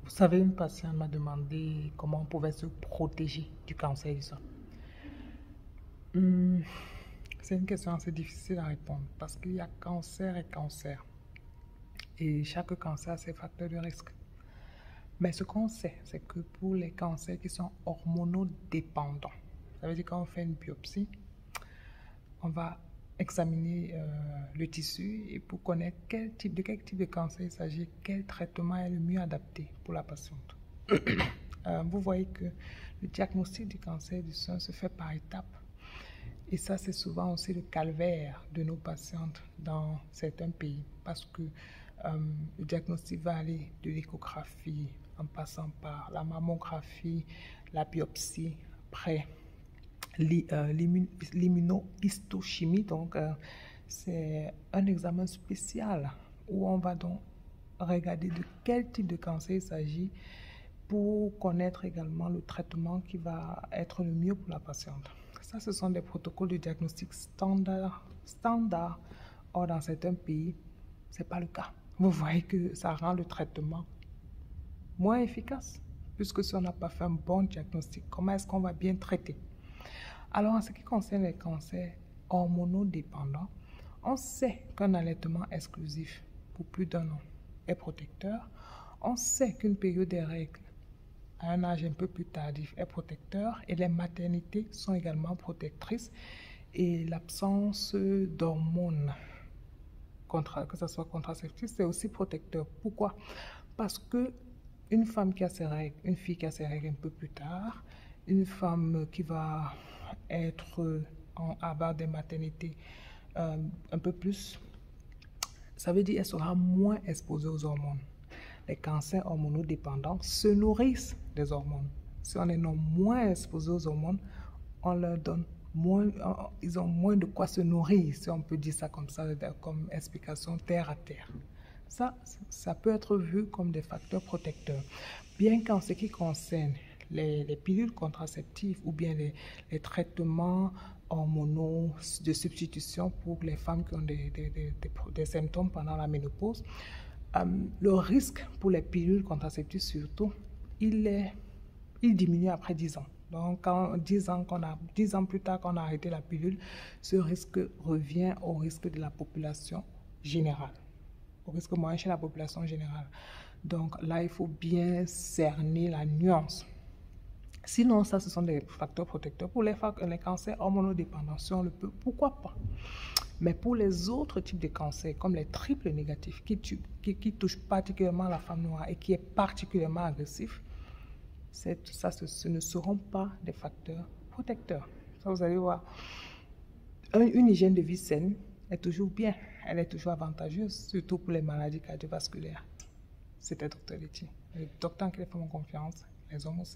Vous savez, une patiente m'a demandé comment on pouvait se protéger du cancer du sein. Hmm, c'est une question assez difficile à répondre parce qu'il y a cancer et cancer. Et chaque cancer a ses facteurs de risque. Mais ce qu'on sait, c'est que pour les cancers qui sont hormonodépendants, ça veut dire quand on fait une biopsie, on va examiner le tissu et pour connaître de quel type de cancer il s'agit, quel traitement est le mieux adapté pour la patiente. Vous voyez que le diagnostic du cancer du sein se fait par étapes. Et ça, c'est souvent aussi le calvaire de nos patientes dans certains pays parce que le diagnostic va aller de l'échographie en passant par la mammographie, la biopsie, après l'immunohistochimie. Donc, c'est un examen spécial où on va donc regarder de quel type de cancer il s'agit pour connaître également le traitement qui va être le mieux pour la patiente. Ça, ce sont des protocoles de diagnostic standard. Or, dans certains pays, ce n'est pas le cas. Vous voyez que ça rend le traitement moins efficace, puisque si on n'a pas fait un bon diagnostic, comment est-ce qu'on va bien traiter? Alors, en ce qui concerne les cancers hormonodépendants, on sait qu'un allaitement exclusif pour plus d'un an est protecteur. On sait qu'une période des règles à un âge un peu plus tardif est protecteur et les maternités sont également protectrices et l'absence d'hormones, que ce soit contraceptif, c'est aussi protecteur. Pourquoi? Parce que une femme qui a ses règles, une fille qui a ses règles un peu plus tard, une femme qui va être à bas des maternités un peu plus, ça veut dire qu'elle sera moins exposée aux hormones. Les cancers hormonodépendants se nourrissent des hormones. Si on est non moins exposé aux hormones, on leur donne moins, ils ont moins de quoi se nourrir, si on peut dire ça comme explication terre à terre. Ça peut être vu comme des facteurs protecteurs. Bien qu'en ce qui concerne les pilules contraceptives ou bien les traitements hormonaux de substitution pour les femmes qui ont des symptômes pendant la ménopause, le risque pour les pilules contraceptives surtout, il diminue après 10 ans. Donc, 10 ans plus tard qu'on a arrêté la pilule, ce risque revient au risque de la population générale, au risque moyen chez la population générale. Donc là, il faut bien cerner la nuance. Sinon, ça, ce sont des facteurs protecteurs. Pour les cancers hormonodépendants, si on le peut, pourquoi pas? Mais pour les autres types de cancers, comme les triples négatifs, qui touchent particulièrement la femme noire et qui est particulièrement agressif, ce ne seront pas des facteurs protecteurs. Ça, vous allez voir, une hygiène de vie saine est toujours bien, elle est toujours avantageuse, surtout pour les maladies cardiovasculaires. C'était Dr. Letty. Le docteur en qui les femmes ont confiance, les hommes aussi.